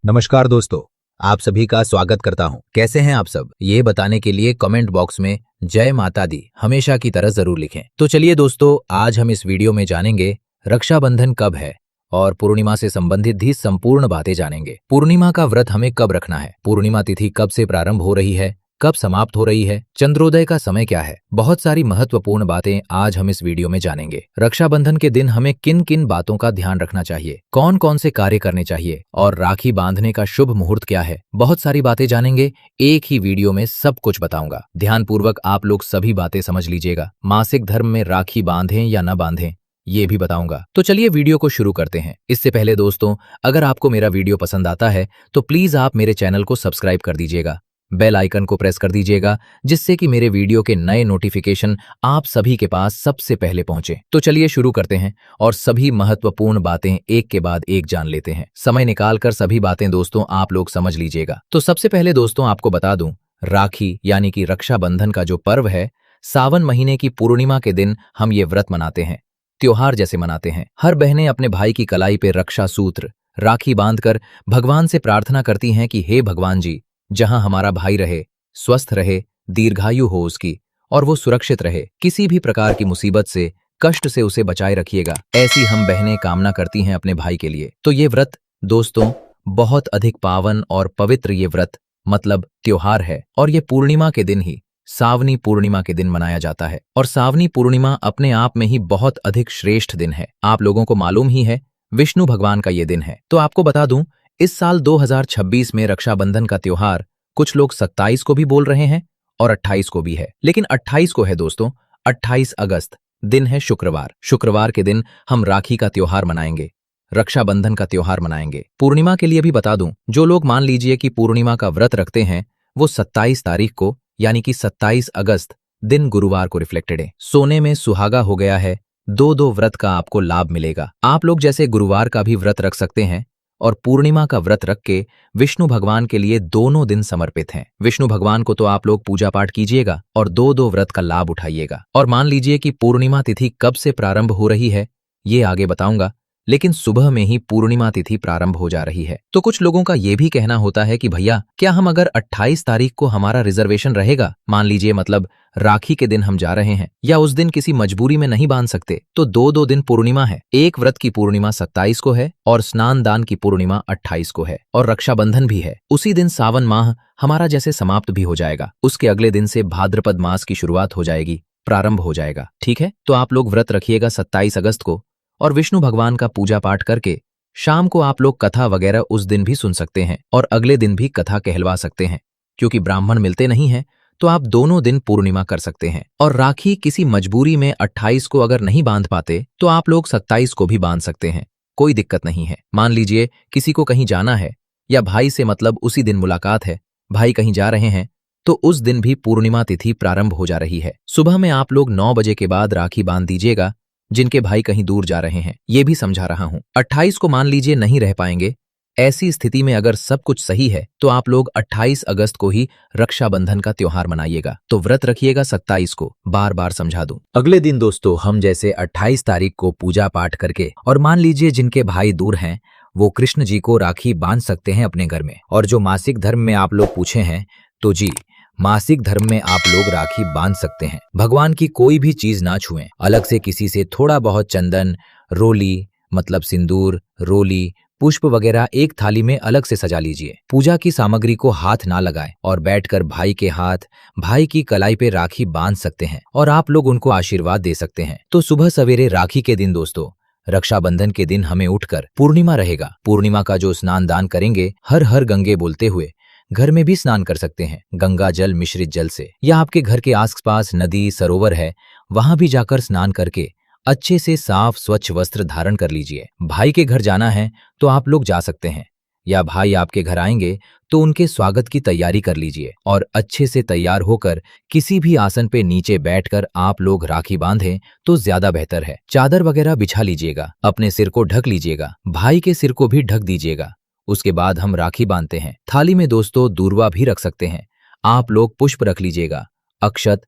नमस्कार दोस्तों, आप सभी का स्वागत करता हूं। कैसे हैं आप सब, ये बताने के लिए कमेंट बॉक्स में जय माता दी हमेशा की तरह जरूर लिखें। तो चलिए दोस्तों, आज हम इस वीडियो में जानेंगे रक्षाबंधन कब है और पूर्णिमा से संबंधित भी संपूर्ण बातें जानेंगे। पूर्णिमा का व्रत हमें कब रखना है, पूर्णिमा तिथि कब से प्रारंभ हो रही है, कब समाप्त हो रही है, चंद्रोदय का समय क्या है, बहुत सारी महत्वपूर्ण बातें आज हम इस वीडियो में जानेंगे। रक्षाबंधन के दिन हमें किन किन बातों का ध्यान रखना चाहिए, कौन कौन से कार्य करने चाहिए और राखी बांधने का शुभ मुहूर्त क्या है, बहुत सारी बातें जानेंगे। एक ही वीडियो में सब कुछ बताऊंगा। ध्यानपूर्वक आप लोग सभी बातें समझ लीजिएगा। मासिक धर्म में राखी बांधें या न बांधें ये भी बताऊंगा। तो चलिए वीडियो को शुरू करते हैं। इससे पहले दोस्तों, अगर आपको मेरा वीडियो पसंद आता है तो प्लीज आप मेरे चैनल को सब्सक्राइब कर दीजिएगा, बेल आइकन को प्रेस कर दीजिएगा, जिससे कि मेरे वीडियो के नए नोटिफिकेशन आप सभी के पास सबसे पहले पहुंचे। तो चलिए शुरू करते हैं और सभी महत्वपूर्ण बातें एक के बाद एक जान लेते हैं। समय निकालकर सभी बातें दोस्तों आप लोग समझ लीजिएगा। तो सबसे पहले दोस्तों आपको बता दूं, राखी यानी कि रक्षाबंधन का जो पर्व है, सावन महीने की पूर्णिमा के दिन हम ये व्रत मनाते हैं, त्योहार जैसे मनाते हैं। हर बहनें अपने भाई की कलाई पे रक्षा सूत्र राखी बांधकर भगवान से प्रार्थना करती हैं कि हे भगवान जी, जहां हमारा भाई रहे, स्वस्थ रहे, दीर्घायु हो उसकी और वो सुरक्षित रहे, किसी भी प्रकार की मुसीबत से, कष्ट से उसे बचाए रखिएगा, ऐसी हम बहनें कामना करती हैं अपने भाई के लिए। तो ये व्रत दोस्तों बहुत अधिक पावन और पवित्र ये व्रत मतलब त्योहार है और ये पूर्णिमा के दिन ही, सावनी पूर्णिमा के दिन मनाया जाता है। और सावनी पूर्णिमा अपने आप में ही बहुत अधिक श्रेष्ठ दिन है। आप लोगों को मालूम ही है, विष्णु भगवान का ये दिन है। तो आपको बता दूं, इस साल 2026 में रक्षाबंधन का त्योहार कुछ लोग 27 को भी बोल रहे हैं और 28 को भी है, लेकिन 28 को है दोस्तों। 28 अगस्त दिन है शुक्रवार। शुक्रवार के दिन हम राखी का त्योहार मनाएंगे, रक्षाबंधन का त्योहार मनाएंगे। पूर्णिमा के लिए भी बता दूं, जो लोग मान लीजिए कि पूर्णिमा का व्रत रखते हैं, वो 27 तारीख को यानी कि 27 अगस्त दिन गुरुवार को रिफ्लेक्टेड है। सोने में सुहागा हो गया है, दो व्रत का आपको लाभ मिलेगा। आप लोग जैसे गुरुवार का भी व्रत रख सकते हैं और पूर्णिमा का व्रत रख के विष्णु भगवान के लिए दोनों दिन समर्पित हैं। विष्णु भगवान को तो आप लोग पूजा पाठ कीजिएगा और दो व्रत का लाभ उठाइएगा। और मान लीजिए कि पूर्णिमा तिथि कब से प्रारंभ हो रही है ये आगे बताऊंगा, लेकिन सुबह में ही पूर्णिमा तिथि प्रारंभ हो जा रही है। तो कुछ लोगों का यह भी कहना होता है कि भैया, क्या हम अगर 28 तारीख को हमारा रिजर्वेशन रहेगा, मान लीजिए मतलब राखी के दिन हम जा रहे हैं या उस दिन किसी मजबूरी में नहीं बांध सकते, तो दो दिन पूर्णिमा है। एक व्रत की पूर्णिमा 27 को है और स्नान दान की पूर्णिमा 28 को है और रक्षाबंधन भी है। उसी दिन सावन माह हमारा जैसे समाप्त भी हो जाएगा, उसके अगले दिन से भाद्रपद मास की शुरुआत हो जाएगी, प्रारंभ हो जाएगा। ठीक है, तो आप लोग व्रत रखिएगा 27 अगस्त को और विष्णु भगवान का पूजा पाठ करके शाम को आप लोग कथा वगैरह उस दिन भी सुन सकते हैं और अगले दिन भी कथा कहलवा सकते हैं। क्योंकि ब्राह्मण मिलते नहीं हैं तो आप दोनों दिन पूर्णिमा कर सकते हैं। और राखी किसी मजबूरी में 28 को अगर नहीं बांध पाते तो आप लोग 27 को भी बांध सकते हैं, कोई दिक्कत नहीं है। मान लीजिए किसी को कहीं जाना है या भाई से मतलब उसी दिन मुलाकात है, भाई कहीं जा रहे हैं, तो उस दिन भी पूर्णिमा तिथि प्रारंभ हो जा रही है। सुबह में आप लोग 9 बजे के बाद राखी बांध दीजिएगा जिनके भाई कहीं दूर जा रहे हैं, ये भी समझा रहा हूं। 28 को मान लीजिए नहीं रह पाएंगे, ऐसी स्थिति में अगर सब कुछ सही है तो आप लोग 28 अगस्त को ही रक्षाबंधन का त्योहार मनाइएगा। तो व्रत रखिएगा 27 को, बार बार समझा दूं। अगले दिन दोस्तों हम जैसे 28 तारीख को पूजा पाठ करके और मान लीजिए जिनके भाई दूर हैं वो कृष्ण जी को राखी बांध सकते हैं अपने घर में। और जो मासिक धर्म में आप लोग पूछे हैं, तो जी मासिक धर्म में आप लोग राखी बांध सकते हैं। भगवान की कोई भी चीज ना छुएं, अलग से किसी से थोड़ा बहुत चंदन, रोली मतलब सिंदूर, रोली, पुष्प वगैरह एक थाली में अलग से सजा लीजिए। पूजा की सामग्री को हाथ ना लगाएं और बैठकर भाई के हाथ, भाई की कलाई पे राखी बांध सकते हैं और आप लोग उनको आशीर्वाद दे सकते हैं। तो सुबह सवेरे राखी के दिन दोस्तों, रक्षाबंधन के दिन हमें उठकर पूर्णिमा रहेगा, पूर्णिमा का जो स्नान दान करेंगे, हर हर गंगे बोलते हुए घर में भी स्नान कर सकते हैं गंगा जल मिश्रित जल से, या आपके घर के आसपास नदी सरोवर है वहां भी जाकर स्नान करके अच्छे से साफ स्वच्छ वस्त्र धारण कर लीजिए। भाई के घर जाना है तो आप लोग जा सकते हैं, या भाई आपके घर आएंगे तो उनके स्वागत की तैयारी कर लीजिए और अच्छे से तैयार होकर किसी भी आसन पे नीचे बैठकर आप लोग राखी बांधें तो ज्यादा बेहतर है। चादर वगैरह बिछा लीजिएगा, अपने सिर को ढक लीजिएगा, भाई के सिर को भी ढक दीजिएगा। उसके बाद हम राखी बांधते हैं। थाली में दोस्तों दूर्वा भी रख सकते हैं, आप लोग पुष्प रख लीजिएगा, अक्षत,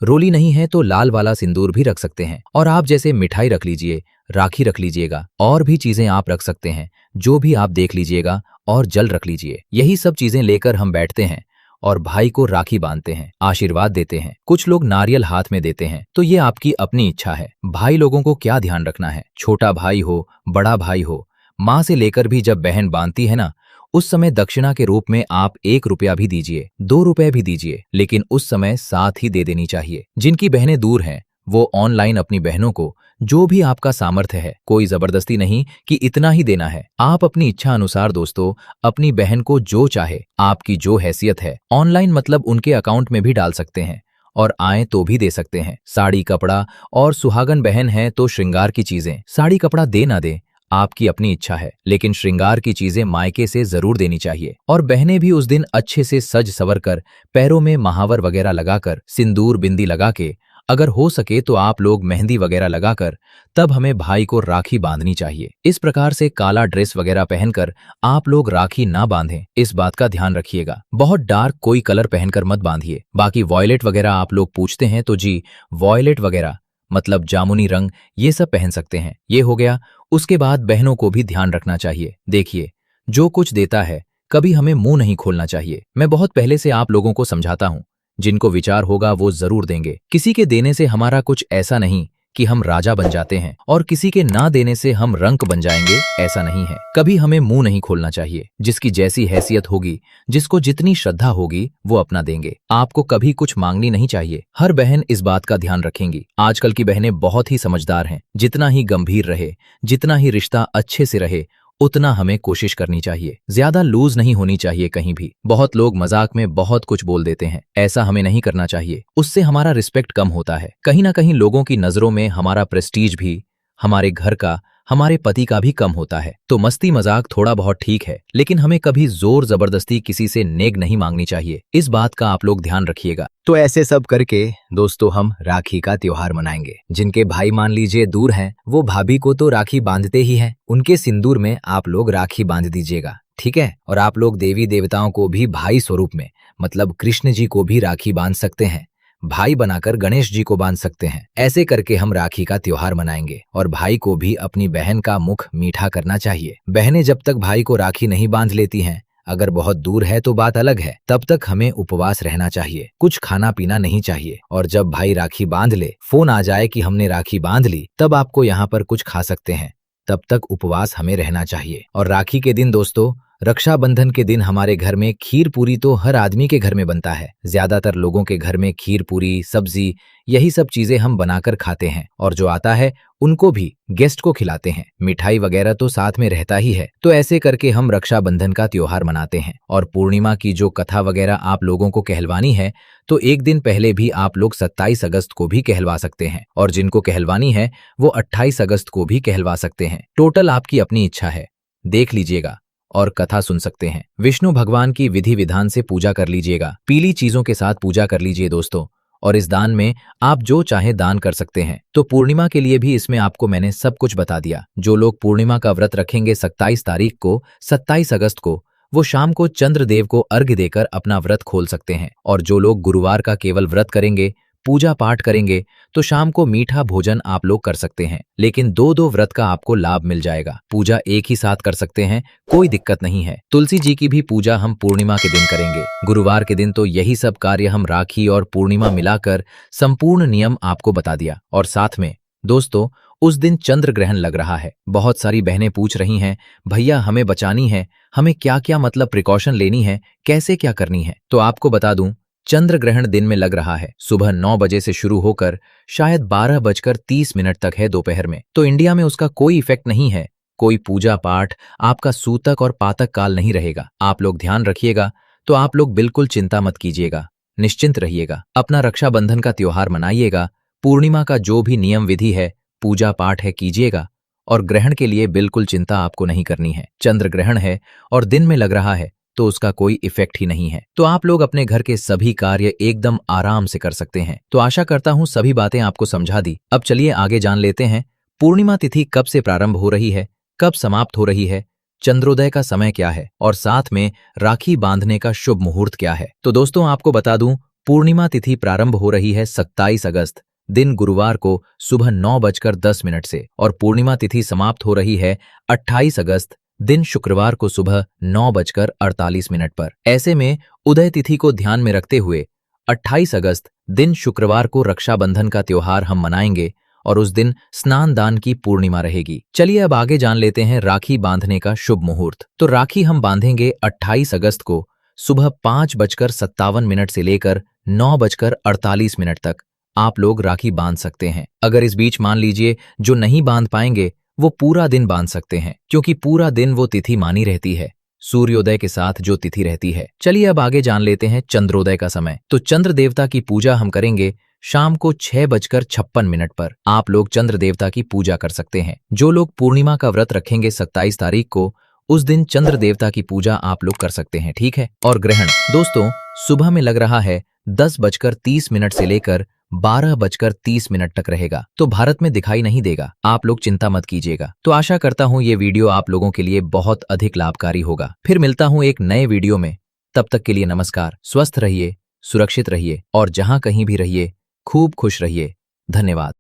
रोली नहीं है तो लाल वाला सिंदूर भी रख सकते हैं, और आप जैसे मिठाई रख लीजिए, राखी रख लीजिएगा, और भी चीजें आप रख सकते हैं, जो भी आप देख लीजिएगा और जल रख लीजिए। यही सब चीजें लेकर हम बैठते हैं और भाई को राखी बांधते हैं, आशीर्वाद देते हैं। कुछ लोग नारियल हाथ में देते हैं, तो ये आपकी अपनी इच्छा है। भाई लोगों को क्या ध्यान रखना है, छोटा भाई हो बड़ा भाई हो, माँ से लेकर भी जब बहन बांधती है ना, उस समय दक्षिणा के रूप में आप 1 रुपया भी दीजिए, 2 रुपए भी दीजिए, लेकिन उस समय साथ ही दे देनी चाहिए। जिनकी बहनें दूर हैं वो ऑनलाइन अपनी बहनों को जो भी आपका सामर्थ्य है, कोई जबरदस्ती नहीं कि इतना ही देना है, आप अपनी इच्छा अनुसार दोस्तों अपनी बहन को जो चाहे, आपकी जो हैसियत है, ऑनलाइन मतलब उनके अकाउंट में भी डाल सकते हैं और आए तो भी दे सकते हैं। साड़ी कपड़ा और सुहागन बहन है तो श्रृंगार की चीजें, साड़ी कपड़ा दे ना दे आपकी अपनी इच्छा है, लेकिन श्रृंगार की चीजें मायके से जरूर देनी चाहिए। और बहनें भी उस दिन अच्छे से सज सवर कर, पैरों में महावर वगैरह लगाकर, सिंदूर बिंदी लगा के, अगर हो सके तो आप लोग मेहंदी वगैरह लगाकर तब हमें भाई को राखी बांधनी चाहिए। इस प्रकार से काला ड्रेस वगैरह पहनकर आप लोग राखी ना बांधें, इस बात का ध्यान रखिएगा। बहुत डार्क कोई कलर पहनकर मत बांधिए। बाकी वॉयलेट वगैरह आप लोग पूछते हैं तो जी, वॉयलेट वगैरह मतलब जामुनी रंग, ये सब पहन सकते हैं। ये हो गया। उसके बाद बहनों को भी ध्यान रखना चाहिए। देखिए, जो कुछ देता है कभी हमें मुंह नहीं खोलना चाहिए। मैं बहुत पहले से आप लोगों को समझाता हूं, जिनको विचार होगा वो जरूर देंगे। किसी के देने से हमारा कुछ ऐसा नहीं कि हम राजा बन जाते हैं और किसी के ना देने से हम रंक बन जाएंगे, ऐसा नहीं है। कभी हमें मुंह नहीं खोलना चाहिए। जिसकी जैसी हैसियत होगी, जिसको जितनी श्रद्धा होगी, वो अपना देंगे। आपको कभी कुछ मांगनी नहीं चाहिए। हर बहन इस बात का ध्यान रखेंगी। आजकल की बहनें बहुत ही समझदार हैं। जितना ही गंभीर रहे, जितना ही रिश्ता अच्छे से रहे, उतना हमें कोशिश करनी चाहिए। ज्यादा लूज नहीं होनी चाहिए कहीं भी। बहुत लोग मजाक में बहुत कुछ बोल देते हैं, ऐसा हमें नहीं करना चाहिए। उससे हमारा रिस्पेक्ट कम होता है। कहीं ना कहीं लोगों की नजरों में हमारा प्रेस्टीज भी, हमारे घर का, हमारे पति का भी कम होता है। तो मस्ती मजाक थोड़ा बहुत ठीक है, लेकिन हमें कभी जोर जबरदस्ती किसी से नेग नहीं मांगनी चाहिए। इस बात का आप लोग ध्यान रखिएगा। तो ऐसे सब करके दोस्तों हम राखी का त्योहार मनाएंगे। जिनके भाई मान लीजिए दूर हैं, वो भाभी को तो राखी बांधते ही हैं। उनके सिंदूर में आप लोग राखी बांध दीजिएगा, ठीक है। और आप लोग देवी देवताओं को भी भाई स्वरूप में, मतलब कृष्ण जी को भी राखी बांध सकते हैं। भाई बनाकर गणेश जी को बांध सकते हैं। ऐसे करके हम राखी का त्योहार मनाएंगे। और भाई को भी अपनी बहन का मुख मीठा करना चाहिए। बहनें जब तक भाई को राखी नहीं बांध लेती हैं, अगर बहुत दूर है तो बात अलग है, तब तक हमें उपवास रहना चाहिए, कुछ खाना पीना नहीं चाहिए। और जब भाई राखी बांध ले, फोन आ जाए कि हमने राखी बांध ली, तब आपको यहाँ पर कुछ खा सकते हैं। तब तक उपवास हमें रहना चाहिए। और राखी के दिन दोस्तों, रक्षाबंधन के दिन हमारे घर में खीर पूरी तो हर आदमी के घर में बनता है। ज्यादातर लोगों के घर में खीर पूरी, सब्जी, यही सब चीजें हम बनाकर खाते हैं। और जो आता है उनको भी, गेस्ट को खिलाते हैं। मिठाई वगैरह तो साथ में रहता ही है। तो ऐसे करके हम रक्षाबंधन का त्योहार मनाते हैं। और पूर्णिमा की जो कथा वगैरह आप लोगों को कहलवानी है, तो एक दिन पहले भी आप लोग 27 अगस्त को भी कहलवा सकते हैं। और जिनको कहलवानी है वो 28 अगस्त को भी कहलवा सकते हैं। टोटल आपकी अपनी इच्छा है, देख लीजिएगा और कथा सुन सकते हैं। विष्णु भगवान की विधि विधान से पूजा कर लीजिएगा। पीली चीजों के साथ पूजा कर लीजिए दोस्तों। और इस दान में आप जो चाहे दान कर सकते हैं। तो पूर्णिमा के लिए भी इसमें आपको मैंने सब कुछ बता दिया। जो लोग पूर्णिमा का व्रत रखेंगे 27 तारीख को, 27 अगस्त को, वो शाम को चंद्रदेव को अर्घ्य देकर अपना व्रत खोल सकते हैं। और जो लोग गुरुवार का केवल व्रत करेंगे, पूजा पाठ करेंगे, तो शाम को मीठा भोजन आप लोग कर सकते हैं। लेकिन 2-2 व्रत का आपको लाभ मिल जाएगा। पूजा एक ही साथ कर सकते हैं, कोई दिक्कत नहीं है। तुलसी जी की भी पूजा हम पूर्णिमा के दिन करेंगे। गुरुवार के दिन तो यही सब कार्य हम राखी और पूर्णिमा मिलाकर संपूर्ण नियम आपको बता दिया। और साथ में दोस्तों, उस दिन चंद्र ग्रहण लग रहा है। बहुत सारी बहनें पूछ रही हैं, भैया हमें बचानी है, हमें क्या क्या मतलब प्रिकॉशन लेनी है, कैसे क्या करनी है। तो आपको बता दूं, चंद्र ग्रहण दिन में लग रहा है। सुबह 9 बजे से शुरू होकर शायद 12:30 तक है दोपहर में। तो इंडिया में उसका कोई इफेक्ट नहीं है। कोई पूजा पाठ, आपका सूतक और पातक काल नहीं रहेगा। आप लोग ध्यान रखिएगा। तो आप लोग बिल्कुल चिंता मत कीजिएगा, निश्चिंत रहिएगा। अपना रक्षाबंधन का त्योहार मनाइएगा। पूर्णिमा का जो भी नियम विधि है, पूजा पाठ है, कीजिएगा। और ग्रहण के लिए बिल्कुल चिंता आपको नहीं करनी है। चंद्र ग्रहण है और दिन में लग रहा है, तो उसका कोई इफेक्ट ही नहीं है। तो आप लोग अपने घर के सभी कार्य एकदम आराम से कर सकते हैं। तो आशा करता हूं सभी बातें आपको समझा दी। अब चलिए आगे जान लेते हैं, पूर्णिमा तिथि कब से प्रारंभ हो रही है, कब समाप्त हो रही है, चंद्रोदय का समय क्या है, और साथ में राखी बांधने का शुभ मुहूर्त क्या है। तो दोस्तों आपको बता दूं, पूर्णिमा तिथि प्रारंभ हो रही है 27 अगस्त दिन गुरुवार को सुबह 9:10 से, और पूर्णिमा तिथि समाप्त हो रही है 28 अगस्त दिन शुक्रवार को सुबह 9:48 पर। ऐसे में उदय तिथि को ध्यान में रखते हुए 28 अगस्त दिन शुक्रवार को रक्षाबंधन का त्योहार हम मनाएंगे और उस दिन स्नान दान की पूर्णिमा रहेगी। चलिए अब आगे जान लेते हैं राखी बांधने का शुभ मुहूर्त। तो राखी हम बांधेंगे 28 अगस्त को सुबह 5:57 से लेकर 9:48 तक आप लोग राखी बांध सकते हैं। अगर इस बीच मान लीजिए जो नहीं बांध पाएंगे वो पूरा दिन बांध सकते हैं, क्योंकि पूरा दिन वो तिथि मानी रहती है सूर्योदय के साथ जो तिथि रहती है। चलिए अब आगे जान लेते हैं चंद्रोदय का समय। तो चंद्र देवता की पूजा हम करेंगे शाम को 6:56 पर। आप लोग चंद्र देवता की पूजा कर सकते हैं। जो लोग पूर्णिमा का व्रत रखेंगे 27 तारीख को, उस दिन चंद्र देवता की पूजा आप लोग कर सकते हैं, ठीक है। और ग्रहण दोस्तों सुबह में लग रहा है 10:30 से लेकर 12:30 तक रहेगा, तो भारत में दिखाई नहीं देगा। आप लोग चिंता मत कीजिएगा। तो आशा करता हूं ये वीडियो आप लोगों के लिए बहुत अधिक लाभकारी होगा। फिर मिलता हूं एक नए वीडियो में, तब तक के लिए नमस्कार। स्वस्थ रहिए, सुरक्षित रहिए और जहां कहीं भी रहिए खूब खुश रहिए। धन्यवाद।